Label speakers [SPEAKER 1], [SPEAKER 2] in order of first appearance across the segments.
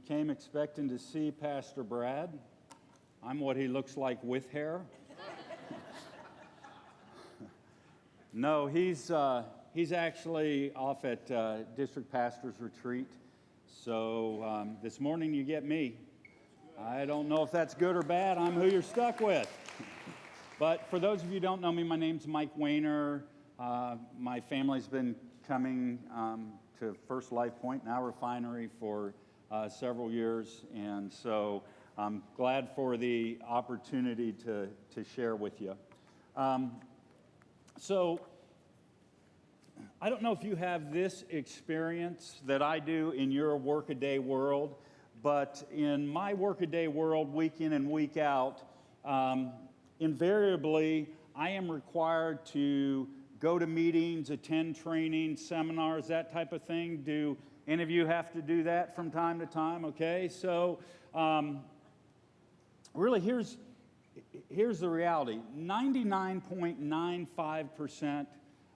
[SPEAKER 1] came expecting to see Pastor Brad. I'm what he looks like with hair. No, he's actually off at District Pastor's Retreat. So this morning you get me. I don't know if that's good or bad. I'm who you're stuck with. But for those of you who don't know me, my name's Mike Wehner. My family's been coming to First Life Point, now Refinery, for several years. And so I'm glad for the opportunity to share with you. So I don't know if you have this experience that I do in your workaday world, but in my workaday world, week in and week out, invariably, I am required to go to meetings, attend training, seminars, that type of thing. Do any of you have to do that from time to time? Okay, so really here's the reality. 99.95%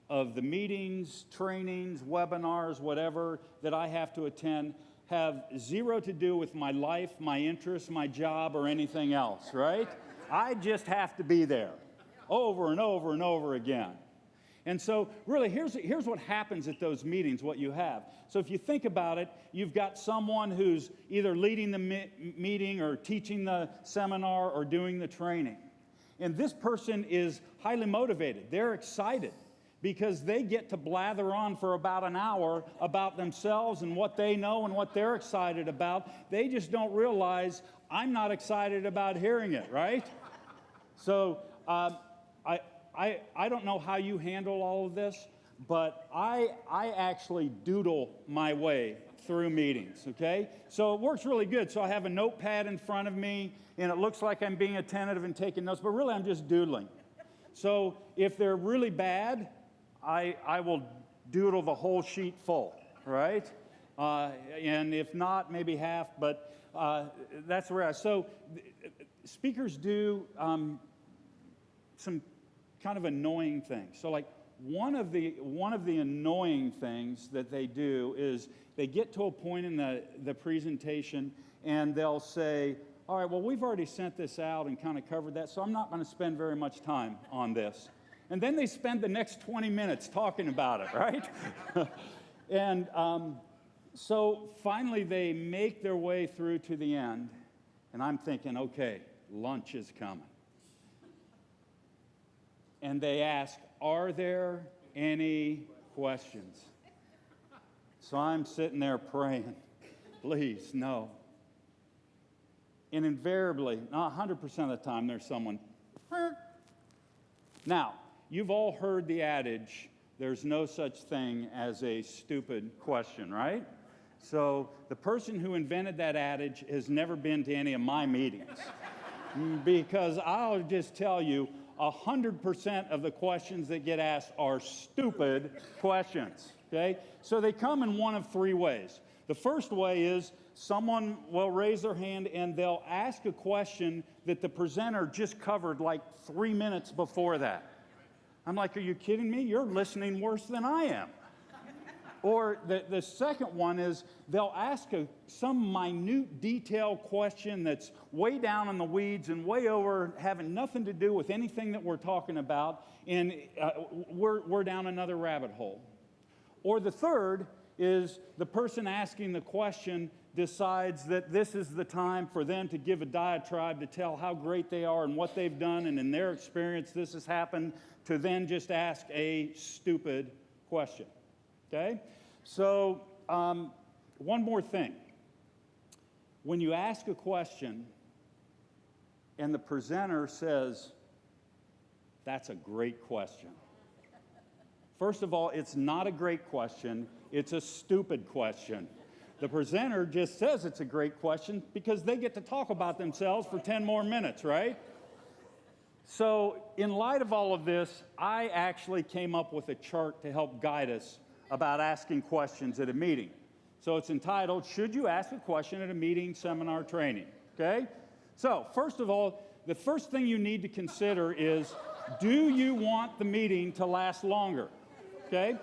[SPEAKER 1] of the meetings, trainings, webinars, whatever that I have to attend have zero to do with my life, my interests, my job, or anything else, right? I just have to be there over and over and over again. And so really, here's what happens at those meetings, what you have. So if you think about it, you've got someone who's either leading the meeting or teaching the seminar or doing the training. And this person is highly motivated. They're excited because they get to blather on for about an hour about themselves and what they know and what they're excited about. They just don't realize I'm not excited about hearing it, right? So I don't know how you handle all of this, but I actually doodle my way through meetings, okay? So it works really good. So I have a notepad in front of me, and it looks like I'm being attentive and taking notes, but really I'm just doodling. So if they're really bad, I will doodle the whole sheet full, right? And if not, maybe half, but that's where so speakers do some kind of annoying things. So like one of the annoying things that they do is they get to a point in the presentation and they'll say, all right, well, we've already sent this out and kind of covered that, so I'm not going to spend very much time on this. And then they spend the next 20 minutes talking about it, right? And so finally they make their way through to the end, and I'm thinking, okay, lunch is coming. And they ask, are there any questions? So I'm sitting there praying, please, no. And invariably, not 100% of the time, there's someone. Now, you've all heard the adage, there's no such thing as a stupid question, right? So the person who invented that adage has never been to any of my meetings. Because I'll just tell you, 100% of the questions that get asked are stupid questions, okay? So they come in one of three ways. The first way is someone will raise their hand and they'll ask a question that the presenter just covered like 3 minutes before that. I'm like, are you kidding me? You're listening worse than I am. Or the second one is they'll ask some minute detail question that's way down in the weeds and way over, having nothing to do with anything that we're talking about, and we're down another rabbit hole. Or the third is the person asking the question decides that this is the time for them to give a diatribe to tell how great they are and what they've done, and in their experience this has happened, to then just ask a stupid question. Okay? So, one more thing. When you ask a question and the presenter says, that's a great question. First of all, it's not a great question, it's a stupid question. The presenter just says it's a great question because they get to talk about themselves for 10 more minutes, right? So, in light of all of this, I actually came up with a chart to help guide us about asking questions at a meeting. So it's entitled, Should You Ask a Question at a Meeting, Seminar, Training? Okay? So, first of all, the first thing you need to consider is, do you want the meeting to last longer? Okay?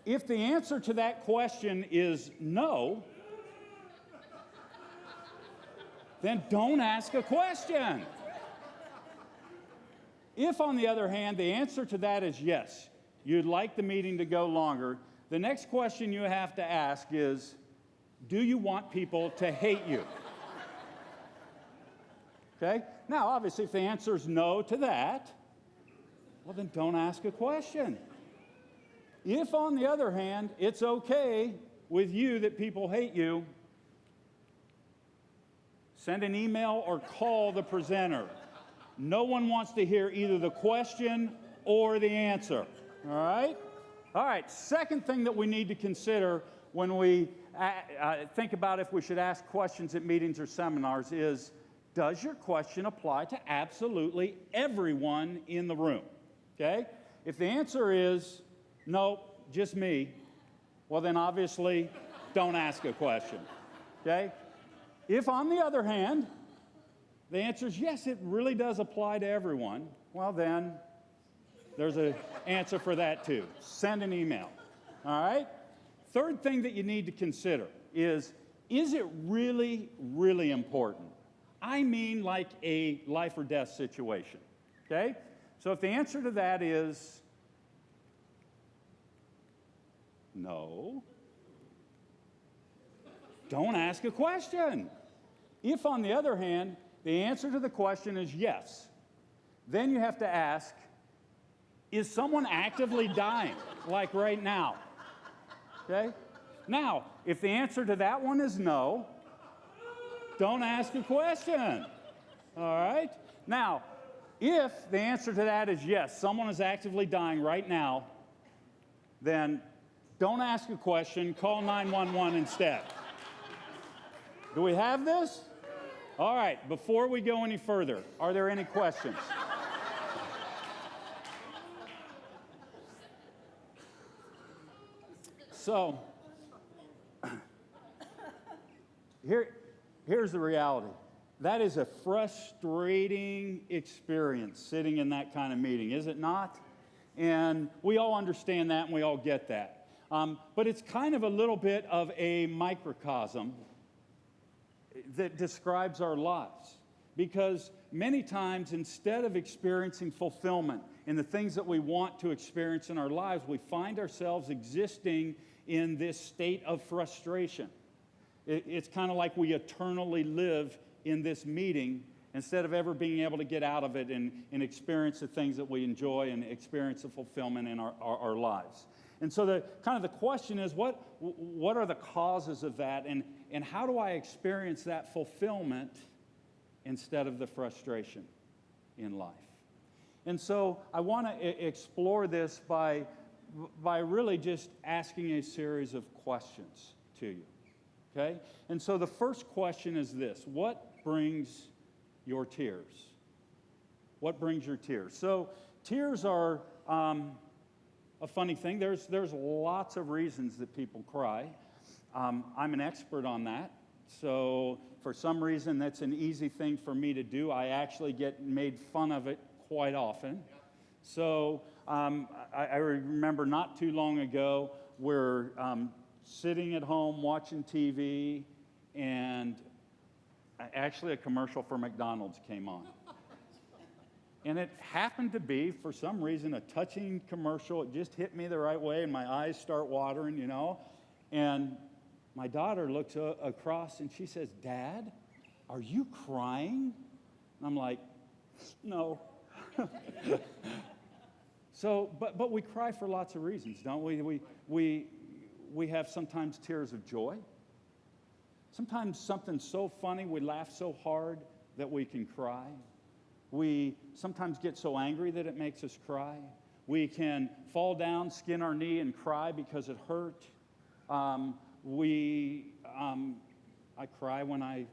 [SPEAKER 1] If the answer to that question is no, then don't ask a question. If, on the other hand, the answer to that is yes, you'd like the meeting to go longer, the next question you have to ask is, do you want people to hate you? Okay? Now, obviously, if the answer is no to that, well, then don't ask a question. If, on the other hand, it's okay with you that people hate you, send an email or call the presenter. No one wants to hear either the question or the answer. All right? All right, second thing that we need to consider when we think about if we should ask questions at meetings or seminars is, does your question apply to absolutely everyone in the room? Okay? If the answer is, no, just me, well then obviously don't ask a question. Okay? If, on the other hand, the answer is yes, it really does apply to everyone, well then there's an answer for that too. Send an email. All right? Third thing that you need to consider is it really, really important? I mean like a life or death situation. Okay? So if the answer to that is no, don't ask a question. If, on the other hand, the answer to the question is yes, then you have to ask, is someone actively dying, like right now? Okay? Now, if the answer to that one is no, don't ask a question. All right? Now, if the answer to that is yes, someone is actively dying right now, then don't ask a question, call 911 instead. Do we have this? All right, before we go any further, are there any questions? So, here's the reality. That is a frustrating experience, sitting in that kind of meeting, is it not? And we all understand that and we all get that. But it's kind of a little bit of a microcosm that describes our lives. Because many times, instead of experiencing fulfillment in the things that we want to experience in our lives, we find ourselves existing in this state of frustration. It's kind of like we eternally live in this meeting instead of ever being able to get out of it and experience the things that we enjoy and experience the fulfillment in our lives. And so the question is, what are the causes of that, and how do I experience that fulfillment instead of the frustration in life? And so I want to explore this by really just asking a series of questions to you, okay? And so the first question is this: what brings your tears? What brings your tears? So tears are a funny thing. There's lots of reasons that people cry. I'm an expert on that. So for some reason, that's an easy thing for me to do. I actually get made fun of it quite often. So I remember not too long ago, we're sitting at home watching TV, and actually a commercial for McDonald's came on. And it happened to be, for some reason, a touching commercial. It just hit me the right way, and my eyes start watering, you know. And my daughter looks across, and she says, "Dad, are you crying?" And I'm like, "No." So, but we cry for lots of reasons, don't we? We have sometimes tears of joy. Sometimes something so funny, we laugh so hard that we can cry. We sometimes get so angry that it makes us cry. We can fall down, skin our knee, and cry because it hurt. I cry when I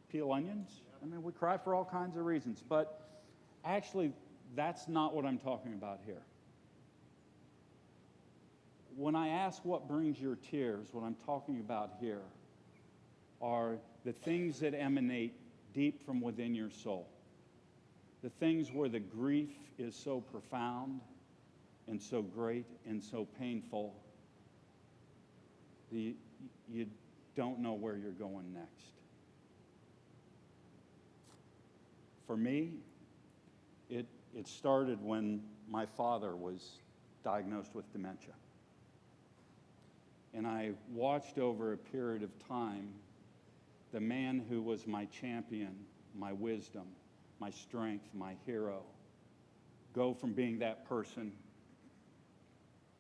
[SPEAKER 1] peel onions. I mean, we cry for all kinds of reasons. But actually, that's not what I'm talking about here. When I ask what brings your tears, what I'm talking about here are the things that emanate deep from within your soul. The things where the grief is so profound and so great and so painful that you don't know where you're going next. for me, it started when my father was diagnosed with dementia. And I watched over a period of time the man who was my champion, my wisdom, my strength, my hero, go from being that person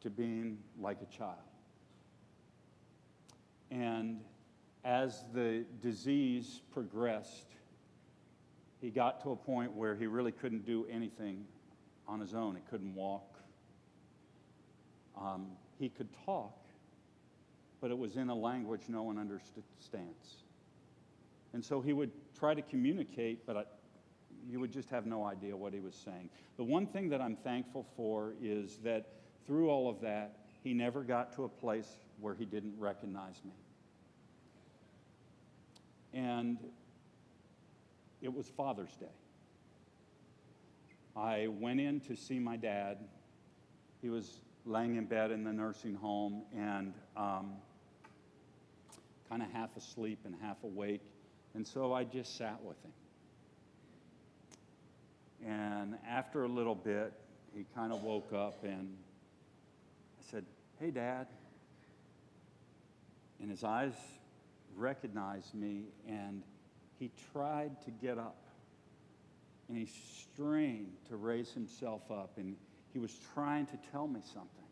[SPEAKER 1] to being like a child. And as the disease progressed, he got to a point where he really couldn't do anything on his own. He couldn't walk. He could talk, but it was in a language no one understands. And so he would try to communicate, but you would just have no idea what he was saying. The one thing that I'm thankful for is that through all of that, he never got to a place where he didn't recognize me. And it was Father's Day. I went in to see my dad. He was laying in bed in the nursing home and kind of half asleep and half awake. And so I just sat with him. And after a little bit, he kind of woke up and I said, "Hey, Dad." And his eyes recognized me and he tried to get up. And he strained to raise himself up and he was trying to tell me something.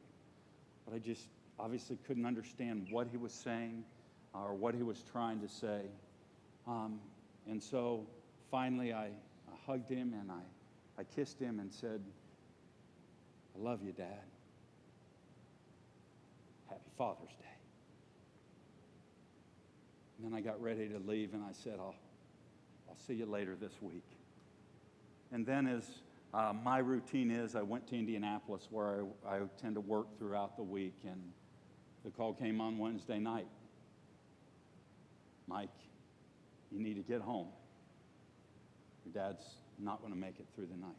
[SPEAKER 1] But I just obviously couldn't understand what he was saying or what he was trying to say. And so finally I hugged him and I kissed him and said, "I love you, Dad. Happy Father's Day." And then I got ready to leave and I said, I'll see you later this week. And then as my routine is, I went to Indianapolis where I tend to work throughout the week, and the call came on Wednesday night. "Mike, you need to get home. Your dad's not going to make it through the night."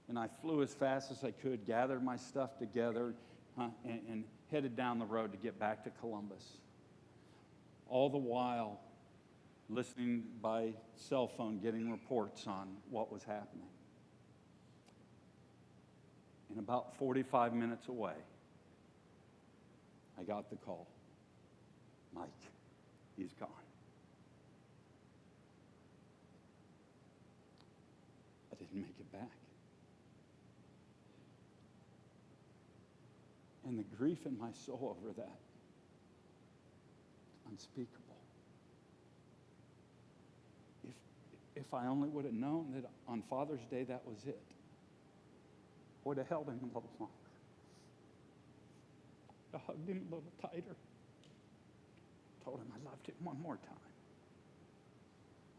[SPEAKER 1] And I flew as fast as I could, gathered my stuff together, and headed down the road to get back to Columbus. All the while, listening by cell phone, getting reports on what was happening. And about 45 minutes away, I got the call. "Mike, he's gone." I didn't make it back. And the grief in my soul over that, unspeakable. If I only would have known that on Father's Day that was it, I would have held him a little longer. I hugged him a little tighter. Told him I loved him one more time.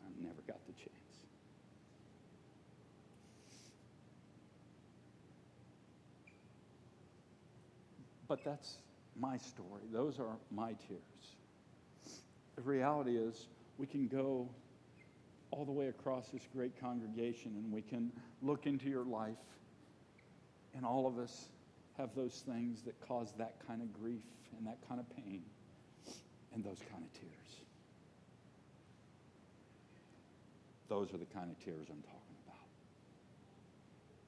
[SPEAKER 1] I never got the chance. But that's my story. Those are my tears. The reality is we can go all the way across this great congregation and we can look into your life, and all of us have those things that cause that kind of grief and that kind of pain and those kind of tears. Those are the kind of tears I'm talking about.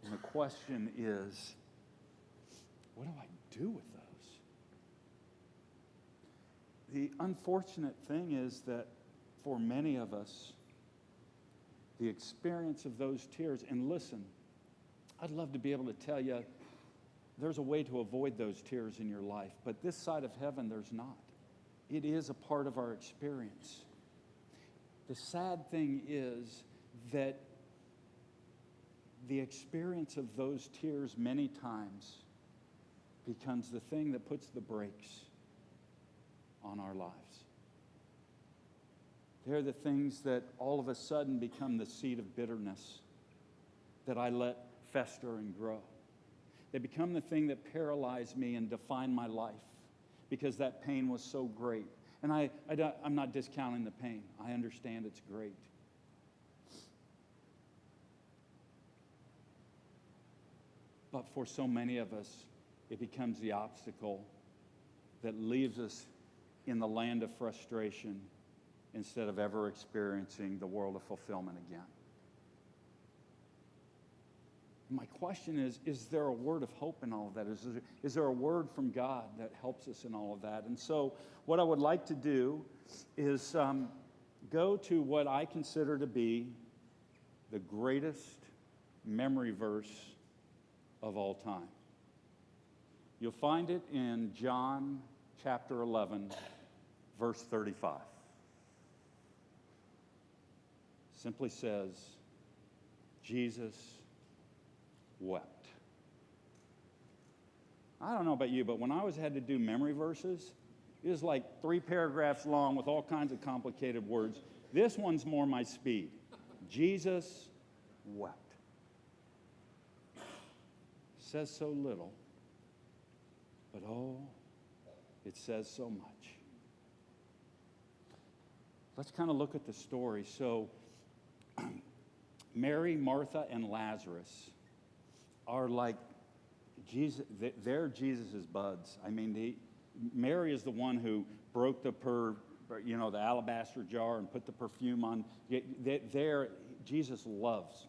[SPEAKER 1] And the question is, what do I do with those? The unfortunate thing is that for many of us, the experience of those tears, and listen, I'd love to be able to tell you there's a way to avoid those tears in your life, but this side of heaven, there's not. It is a part of our experience. The sad thing is that the experience of those tears many times becomes the thing that puts the brakes on our lives. They're the things that all of a sudden become the seed of bitterness that I let fester and grow. They become the thing that paralyzed me and defined my life because that pain was so great. And I'm not discounting the pain. I understand it's great. But for so many of us, it becomes the obstacle that leaves us in the land of frustration instead of ever experiencing the world of fulfillment again. My question is there a word of hope in all of that? Is there a word from God that helps us in all of that? And so what I would like to do is go to what I consider to be the greatest memory verse of all time. You'll find it in John chapter 11, verse 35. Simply says, Jesus wept. I don't know about you, but when I always had to do memory verses, it was like 3 paragraphs long with all kinds of complicated words. This one's more my speed. Jesus wept. Says so little, but oh, it says so much. Let's kind of look at the story. So, Mary, Martha, and Lazarus are like Jesus. They're Jesus' buds. I mean, Mary is the one who broke the alabaster jar and put the perfume on. Jesus loves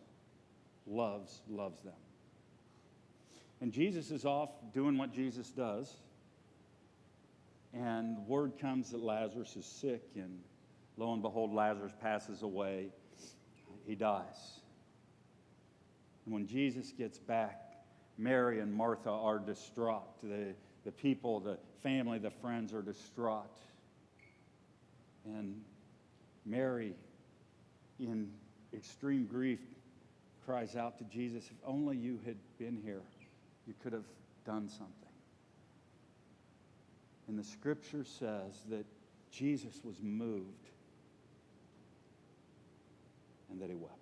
[SPEAKER 1] them. And Jesus is off doing what Jesus does. And word comes that Lazarus is sick, and lo and behold, Lazarus passes away. He dies. And when Jesus gets back, Mary and Martha are distraught. The people, the family, the friends are distraught. And Mary, in extreme grief, cries out to Jesus, if only you had been here, you could have done something. And the scripture says that Jesus was moved and that he wept.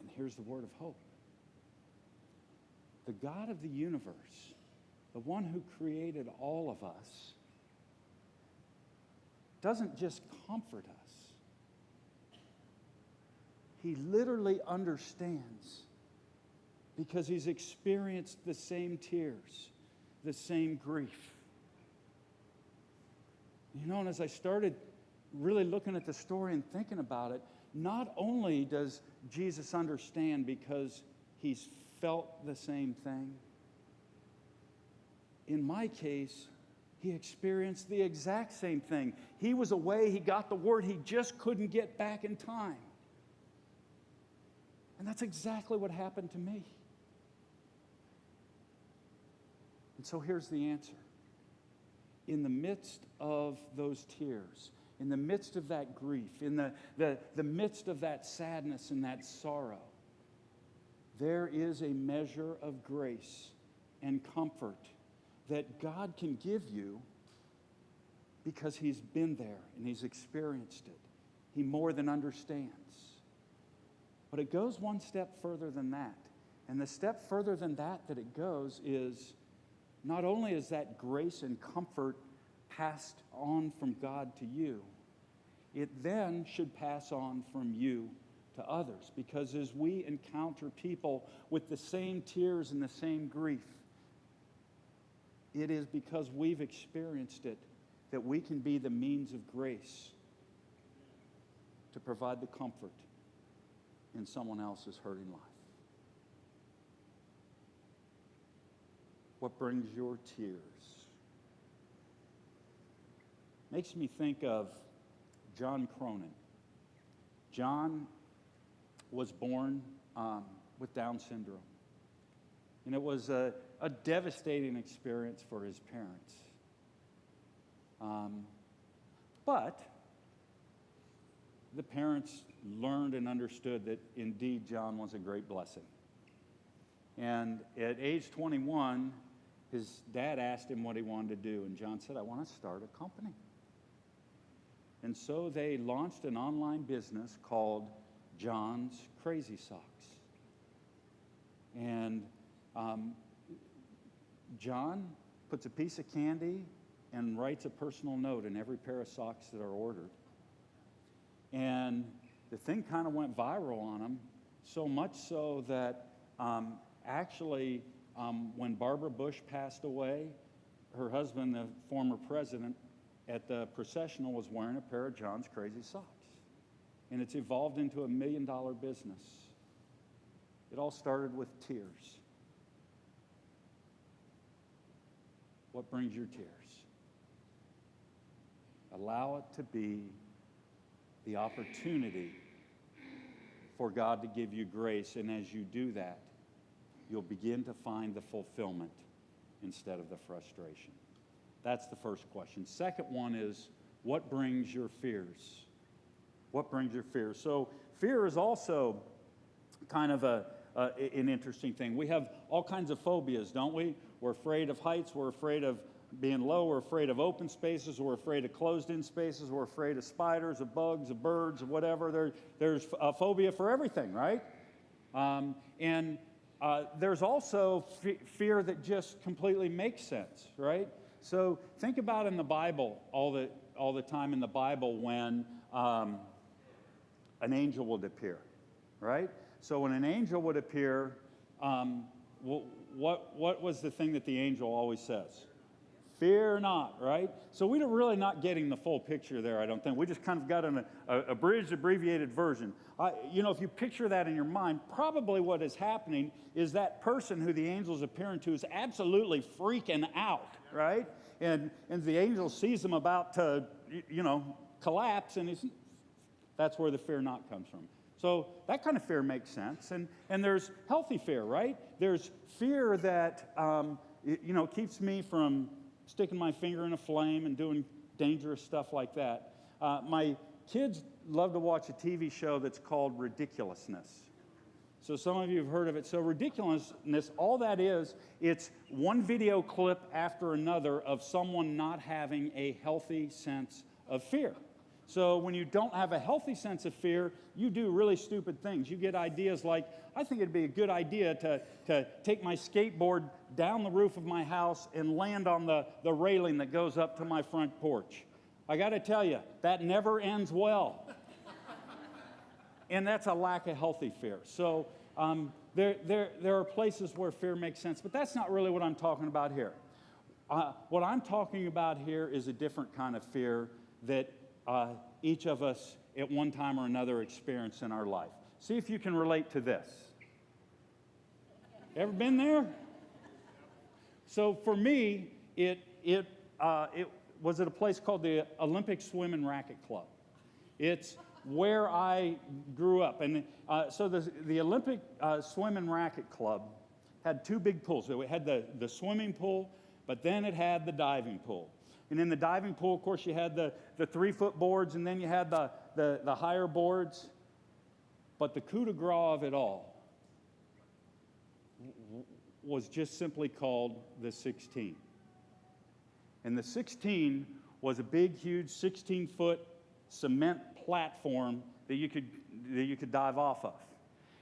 [SPEAKER 1] And here's the word of hope. The God of the universe, the one who created all of us, doesn't just comfort us. He literally understands, because he's experienced the same tears, the same grief. You know, and as I started really looking at the story and thinking about it, not only does Jesus understand because he's felt the same thing, in my case, he experienced the exact same thing. He was away, he got the word, he just couldn't get back in time. And that's exactly what happened to me. And so here's the answer. In the midst of those tears, in the midst of that grief, in the midst of that sadness and that sorrow, there is a measure of grace and comfort that God can give you because he's been there and he's experienced it. He more than understands. But it goes one step further than that. And the step further than that it goes is not only is that grace and comfort passed on from God to you, it then should pass on from you to others. Because as we encounter people with the same tears and the same grief, it is because we've experienced it that we can be the means of grace to provide the comfort in someone else's hurting life. What brings your tears? Makes me think of John Cronin. John was born with Down syndrome. And it was a devastating experience for his parents. But the parents learned and understood that indeed John was a great blessing. And at age 21, his dad asked him what he wanted to do, and John said, I want to start a company. And so they launched an online business called John's Crazy Socks. And John puts a piece of candy and writes a personal note in every pair of socks that are ordered. And the thing kind of went viral on him, so much so that when Barbara Bush passed away, her husband, the former president, at the processional was wearing a pair of John's Crazy Socks. And it's evolved into $1 million business. It all started with tears. What brings your tears? Allow it to be the opportunity for God to give you grace. And as you do that, you'll begin to find the fulfillment instead of the frustration. That's the first question. Second one is, what brings your fears? What brings your fears? So fear is also kind of an interesting thing. We have all kinds of phobias, don't we? We're afraid of heights. We're afraid of being low. We're afraid of open spaces. We're afraid of closed-in spaces. We're afraid of spiders, of bugs, of birds, of whatever. There's a phobia for everything, right? There's also fear that just completely makes sense, right? So think about in the Bible, all the time in the Bible when an angel would appear, right? So when an angel would appear, what was the thing that the angel always says? Fear not, right? So we're really not getting the full picture there, I don't think. We just kind of got an abridged, abbreviated version. If you picture that in your mind, probably what is happening is that person who the angel's appearing to is absolutely freaking out, right? And the angel sees him about to, collapse, and that's where the fear not comes from. So that kind of fear makes sense. And there's healthy fear, right? There's fear that, keeps me from sticking my finger in a flame and doing dangerous stuff like that. My kids love to watch a TV show that's called Ridiculousness. So some of you have heard of it. So ridiculousness, all that is, it's one video clip after another of someone not having a healthy sense of fear. So when you don't have a healthy sense of fear, you do really stupid things. You get ideas like, I think it'd be a good idea to take my skateboard down the roof of my house and land on the railing that goes up to my front porch. I got to tell you, that never ends well. And that's a lack of healthy fear. So there are places where fear makes sense, but that's not really what I'm talking about here. What I'm talking about here is a different kind of fear that each of us at one time or another experience in our life. See if you can relate to this. Ever been there? So for me, it was at a place called the Olympic Swim and Racket Club. It's where I grew up. And so the Olympic Swim and Racket Club had two big pools. It had the swimming pool, but then it had the diving pool. And in the diving pool, of course, you had the 3-foot boards, and then you had the higher boards. But the coup de grace of it all was just simply called the 16. And the 16 was a big, huge 16-foot cement platform that you could dive off of.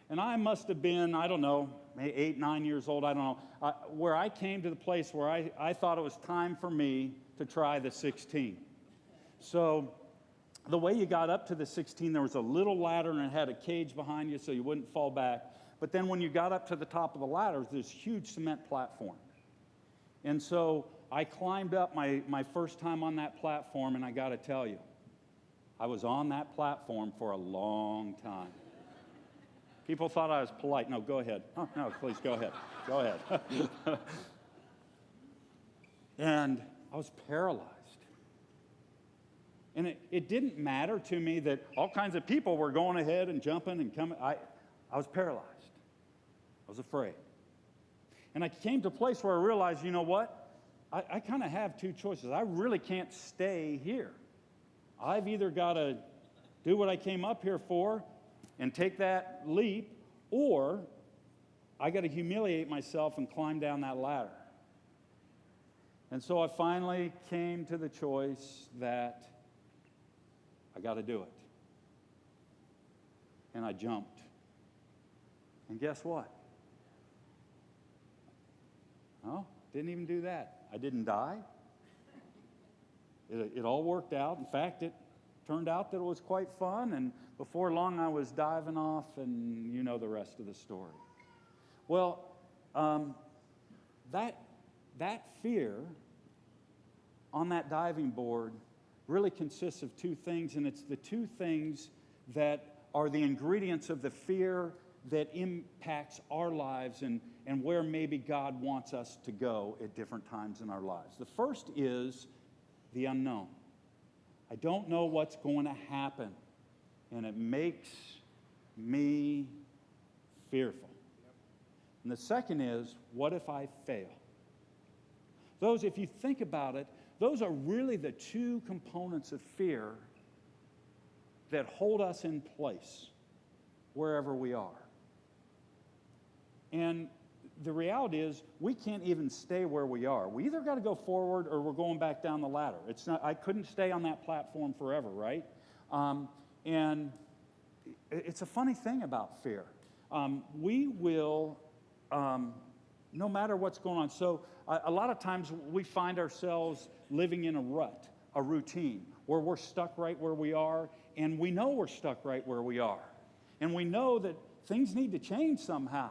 [SPEAKER 1] And I must have been, I don't know, maybe 8, 9 years old, I don't know, where I came to the place where I thought it was time for me to try the 16. So the way you got up to the 16, there was a little ladder and it had a cage behind you so you wouldn't fall back. But then when you got up to the top of the ladder, there's this huge cement platform. And so I climbed up my first time on that platform, and I got to tell you, I was on that platform for a long time. People thought I was polite. No, go ahead. Oh, no, please, go ahead. Go ahead. And I was paralyzed. And it didn't matter to me that all kinds of people were going ahead and jumping and coming. I was paralyzed. I was afraid. And I came to a place where I realized, you know what? I kind of have two choices. I really can't stay here. I've either got to do what I came up here for and take that leap, or I got to humiliate myself and climb down that ladder. And so I finally came to the choice that I got to do it. And I jumped. And guess what? Oh, didn't even do that. I didn't die. It all worked out. In fact, it turned out that it was quite fun, and before long I was diving off, and you know the rest of the story. Well, that fear on that diving board really consists of two things, and it's the two things that are the ingredients of the fear that impacts our lives and where maybe God wants us to go at different times in our lives. The first is the unknown. I don't know what's going to happen, and it makes me fearful. And the second is, what if I fail? Those, if you think about it, those are really the two components of fear that hold us in place wherever we are. And the reality is, we can't even stay where we are. We either got to go forward or we're going back down the ladder. It's not. I couldn't stay on that platform forever, right? And it's a funny thing about fear. We will, no matter what's going on. So a lot of times we find ourselves living in a rut, a routine, where we're stuck right where we are, and we know we're stuck right where we are. And we know that things need to change somehow.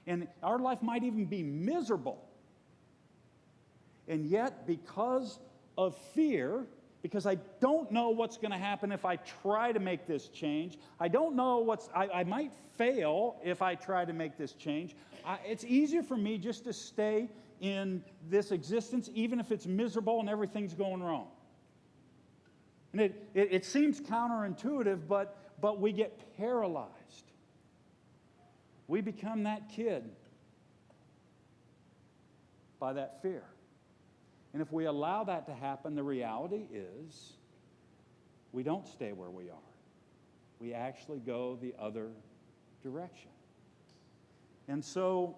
[SPEAKER 1] And our life might even be miserable. And yet, because of fear, because I don't know what's going to happen if I try to make this change, I don't know I might fail if I try to make this change, it's easier for me just to stay in this existence, even if it's miserable and everything's going wrong. And it seems counterintuitive, but we get paralyzed. We become that kid by that fear. And if we allow that to happen, the reality is we don't stay where we are. We actually go the other direction. And so,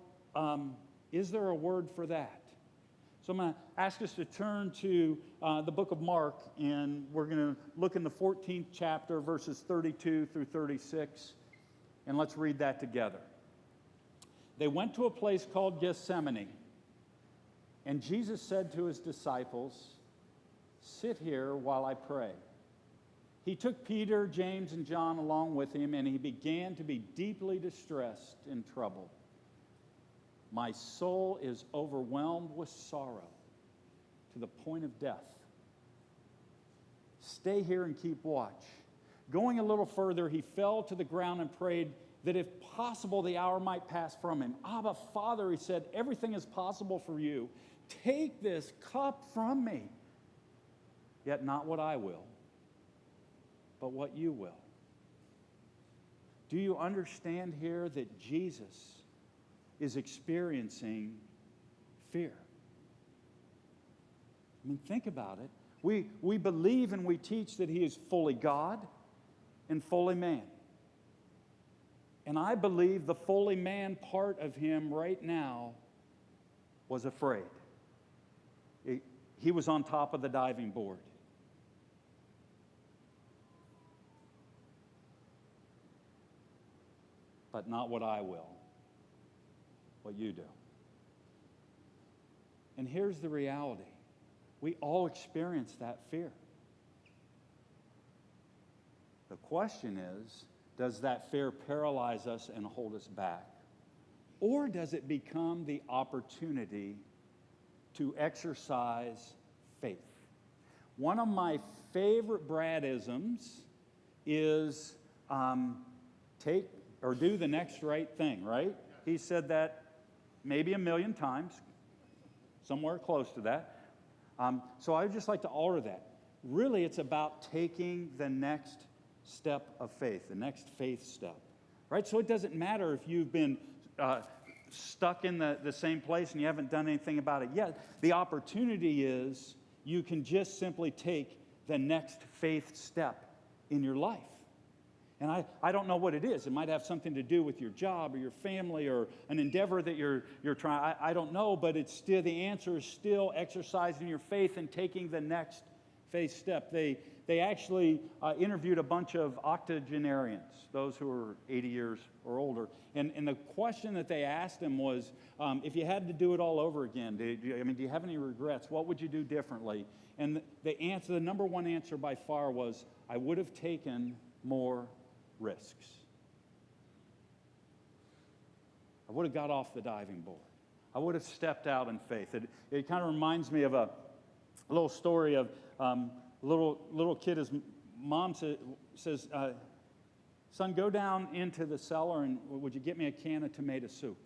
[SPEAKER 1] is there a word for that? So I'm going to ask us to turn to the book of Mark, and we're going to look in the 14th chapter, verses 32 through 36, and let's read that together. They went to a place called Gethsemane, and Jesus said to his disciples, "Sit here while I pray." He took Peter, James, and John along with him, and he began to be deeply distressed and troubled. "My soul is overwhelmed with sorrow to the point of death. Stay here and keep watch." Going a little further, he fell to the ground and prayed that if possible, the hour might pass from him. "Abba, Father," he said, "everything is possible for you. Take this cup from me. Yet not what I will, but what you will." Do you understand here that Jesus is experiencing fear? I mean, think about it. We believe and we teach that he is fully God and fully man. And I believe the fully man part of him right now was afraid. He was on top of the diving board. But not what I will, what you do. And here's the reality. We all experience that fear. The question is, does that fear paralyze us and hold us back? Or does it become the opportunity to exercise faith? One of my favorite Bradisms is take or do the next right thing, right? He said that maybe 1,000,000 times, somewhere close to that. So I would just like to alter that. Really, it's about taking the next step of faith, the next faith step, right? So it doesn't matter if you've been stuck in the same place and you haven't done anything about it yet. The opportunity is you can just simply take the next faith step in your life. And I don't know what it is. It might have something to do with your job or your family or an endeavor that you're trying. I don't know, but it's still, the answer is still exercising your faith and taking the next faith step. They actually interviewed a bunch of octogenarians, those who were 80 years or older. And the question that they asked them was, if you had to do it all over again, do you have any regrets? What would you do differently? And the number one answer by far was, I would have taken more risks. I would have got off the diving board. I would have stepped out in faith. It kind of reminds me of a little story of little kid. His mom says, son, go down into the cellar and would you get me a can of tomato soup?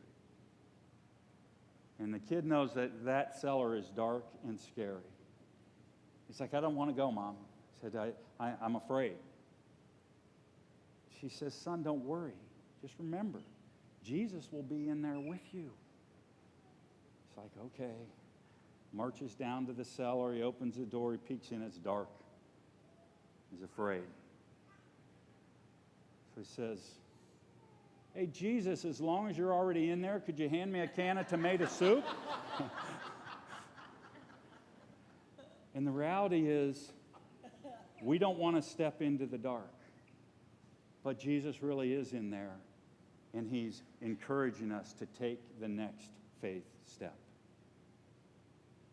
[SPEAKER 1] And the kid knows that cellar is dark and scary. He's like, I don't want to go, Mom. He said, I'm afraid. She says, son, don't worry. Just remember, Jesus will be in there with you. It's like, okay. Marches down to the cellar. He opens the door. He peeks in. It's dark. He's afraid. So he says, hey, Jesus, as long as you're already in there, could you hand me a can of tomato soup? And the reality is, we don't want to step into the dark. But Jesus really is in there, and he's encouraging us to take the next faith step.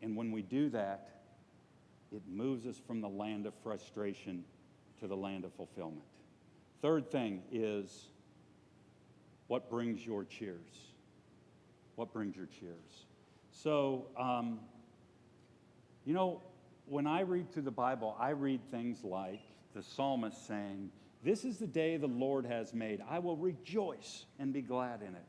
[SPEAKER 1] And when we do that, it moves us from the land of frustration to the land of fulfillment. Third thing is, what brings your cheers? What brings your cheers? So, when I read through the Bible, I read things like the psalmist saying, this is the day the Lord has made. I will rejoice and be glad in it.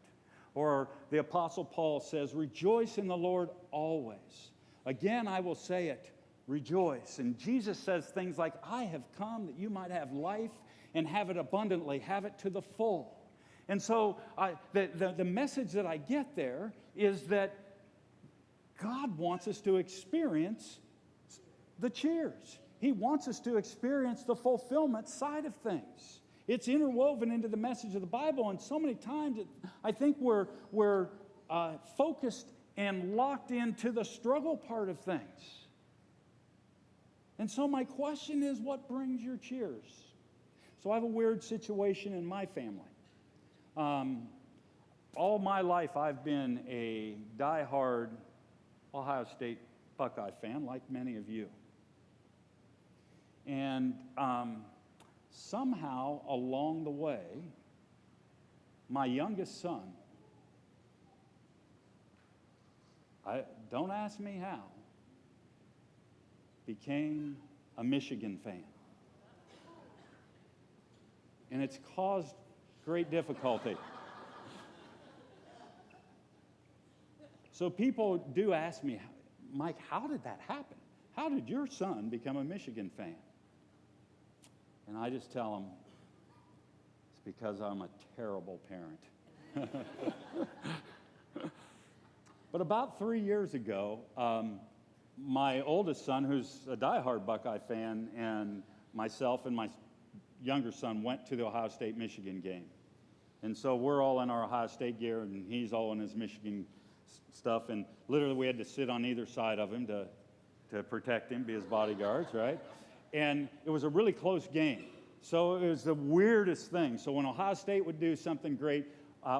[SPEAKER 1] Or the Apostle Paul says, rejoice in the Lord always. Again, I will say it, rejoice. And Jesus says things like, I have come that you might have life and have it abundantly, have it to the full. And so the message that I get there is that God wants us to experience the cheers. He wants us to experience the fulfillment side of things. It's interwoven into the message of the Bible, and so many times I think we're focused and locked into the struggle part of things. And so my question is, what brings your cheers? So I have a weird situation in my family. All my life I've been a diehard Ohio State Buckeye fan, like many of you. And somehow along the way, my youngest son, don't ask me how, became a Michigan fan. And it's caused great difficulty. So people do ask me, Mike, how did that happen? How did your son become a Michigan fan? And I just tell them, it's because I'm a terrible parent. But about 3 years ago, my oldest son, who's a diehard Buckeye fan, and myself and my younger son went to the Ohio State-Michigan game. And so we're all in our Ohio State gear, and he's all in his Michigan stuff. And literally we had to sit on either side of him to protect him, be his bodyguards, right? And it was a really close game. So it was the weirdest thing. So when Ohio State would do something great,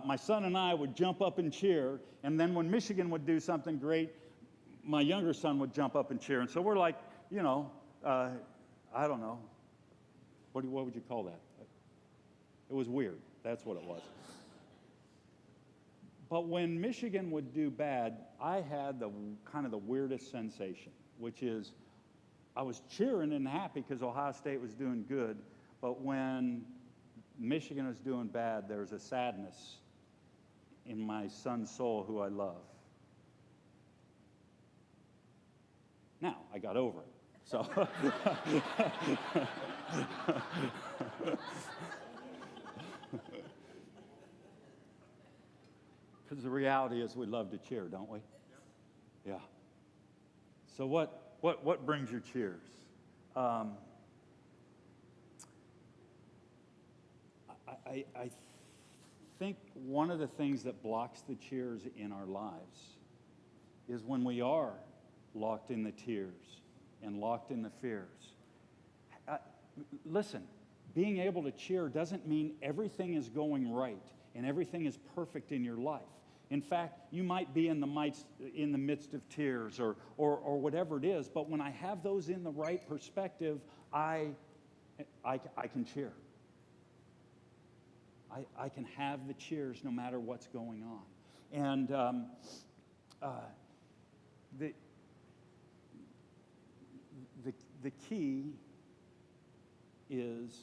[SPEAKER 1] my son and I would jump up and cheer. And then when Michigan would do something great, my younger son would jump up and cheer. And so we're like, I don't know. What would you call that? It was weird. That's what it was. But when Michigan would do bad, I had the weirdest sensation, which is I was cheering and happy because Ohio State was doing good, but when Michigan was doing bad, there was a sadness in my son's soul who I love. Now, I got over it. So because the reality is we love to cheer, don't we? Yeah. So what brings your cheers? I think one of the things that blocks the cheers in our lives is when we are locked in the tears and locked in the fears. Listen, being able to cheer doesn't mean everything is going right and everything is perfect in your life. In fact, you might be in the midst of tears or whatever it is, but when I have those in the right perspective, I can cheer. I can have the cheers no matter what's going on. And the, the key is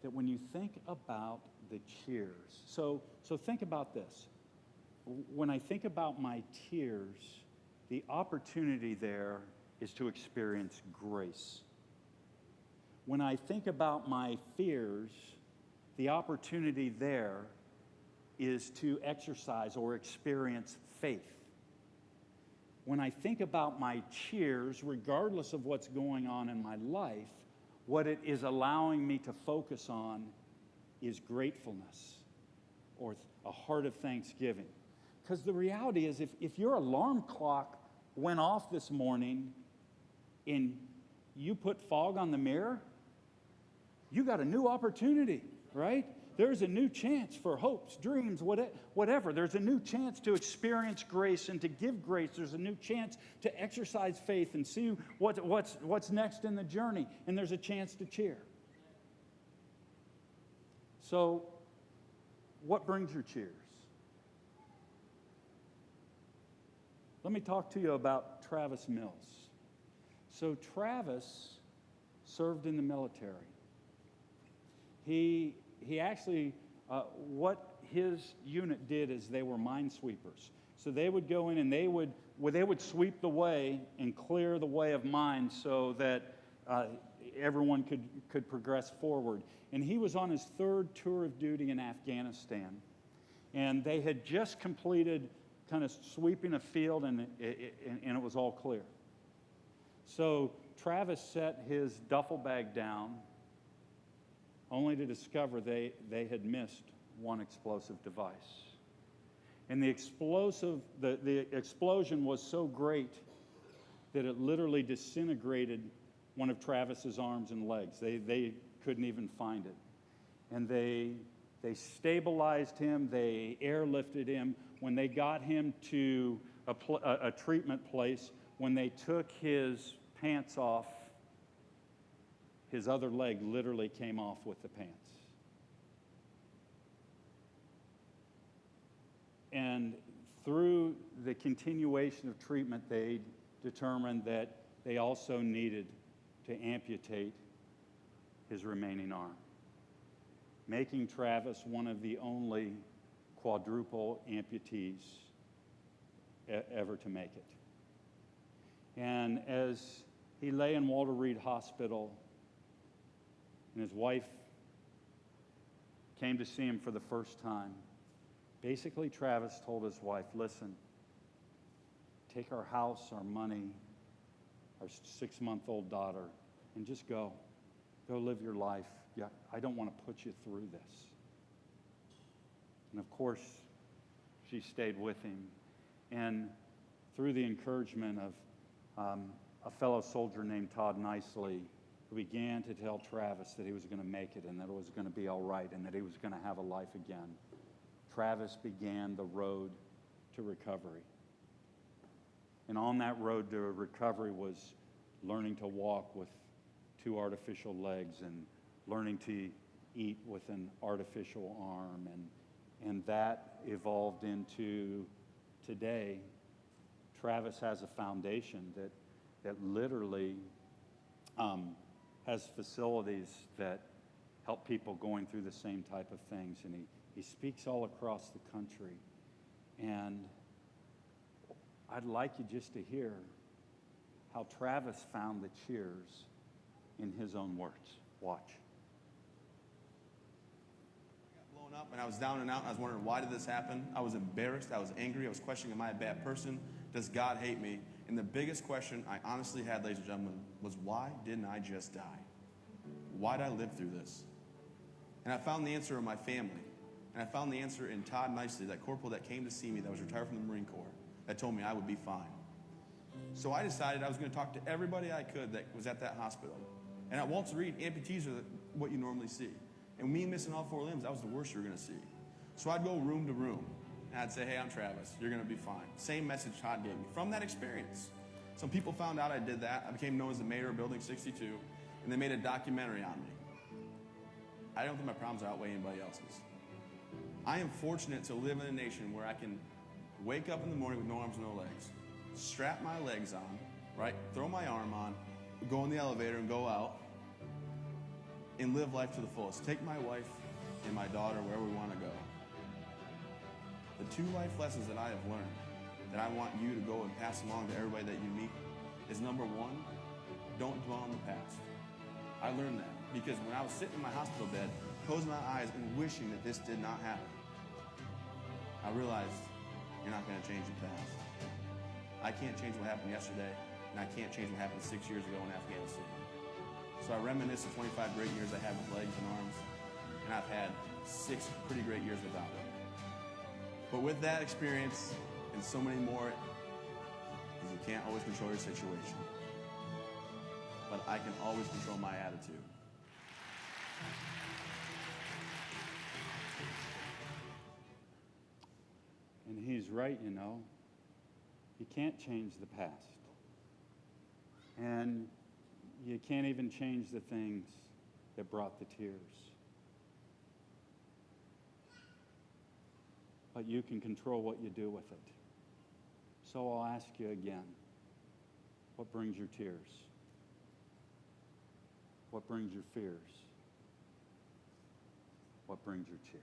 [SPEAKER 1] that when you think about the cheers, so think about this. When I think about my tears, the opportunity there is to experience grace. When I think about my fears, the opportunity there is to exercise or experience faith. When I think about my cheers, regardless of what's going on in my life, what it is allowing me to focus on is gratefulness or a heart of thanksgiving. Because the reality is, if your alarm clock went off this morning and you put fog on the mirror, you got a new opportunity, right? There's a new chance for hopes, dreams, whatever. There's a new chance to experience grace and to give grace. There's a new chance to exercise faith and see what's next in the journey. And there's a chance to cheer. So, what brings your cheers? Let me talk to you about Travis Mills. So Travis served in the military. He actually, what his unit did is they were minesweepers. So they would go in and they would sweep the way and clear the way of mines so that everyone could progress forward. And he was on his third tour of duty in Afghanistan. And they had just completed kind of sweeping a field, and it was all clear. So Travis set his duffel bag down, only to discover they had missed one explosive device. And the explosion was so great that it literally disintegrated one of Travis's arms and legs. They couldn't even find it. And they stabilized him, they airlifted him. When they got him to a treatment place, when they took his pants off, his other leg literally came off with the pants. And through the continuation of treatment, they determined that they also needed to amputate his remaining arm, making Travis one of the only quadruple amputees ever to make it. And as he lay in Walter Reed Hospital, and his wife came to see him for the first time, basically Travis told his wife, listen, take our house, our money, our 6-month-old daughter, and just go live your life. Yeah, I don't want to put you through this. And of course, she stayed with him. And through the encouragement of a fellow soldier named Todd Nicely, who began to tell Travis that he was going to make it and that it was going to be all right and that he was going to have a life again, Travis began the road to recovery. And on that road to recovery was learning to walk with 2 artificial legs and learning to eat with an artificial arm. And that evolved into today. Travis has a foundation that literally has facilities that help people going through the same type of things. And he speaks all across the country. And I'd like you just to hear how Travis found the cheers in his own words. Watch.
[SPEAKER 2] Up and I was down and out and I was wondering, why did this happen? I was embarrassed, I was angry, I was questioning, am I a bad person? Does God hate me? And the biggest question I honestly had, ladies and gentlemen, was why didn't I just die? Why did I live through this? And I found the answer in my family. And I found the answer in Todd Nicely, that corporal that came to see me, that was retired from the Marine Corps, that told me I would be fine. So I decided I was going to talk to everybody I could that was at that hospital. And at Walter Reed, amputees are what you normally see. And me missing all 4 limbs, that was the worst you were going to see. So I'd go room to room, and I'd say, hey, I'm Travis. You're going to be fine. Same message Todd gave me from that experience. Some people found out I did that. I became known as the mayor of Building 62, and they made a documentary on me. I don't think my problems outweigh anybody else's. I am fortunate to live in a nation where I can wake up in the morning with no arms, no legs, strap my legs on, right? Throw my arm on, go in the elevator and go out and live life to the fullest. Take my wife and my daughter wherever we want to go. The 2 life lessons that I have learned that I want you to go and pass along to everybody that you meet is number 1, don't dwell on the past. I learned that because when I was sitting in my hospital bed, closing my eyes and wishing that this did not happen, I realized you're not going to change the past. I can't change what happened yesterday, and I can't change what happened 6 years ago in Afghanistan. So I reminisce the 25 great years I had with legs and arms, and I've had 6 pretty great years without them. But with that experience and so many more, you can't always control your situation. But I can always control my attitude.
[SPEAKER 1] And he's right, you know. You can't change the past. And you can't even change the things that brought the tears. But you can control what you do with it. So I'll ask you again, what brings your tears? What brings your fears? What brings your cheers?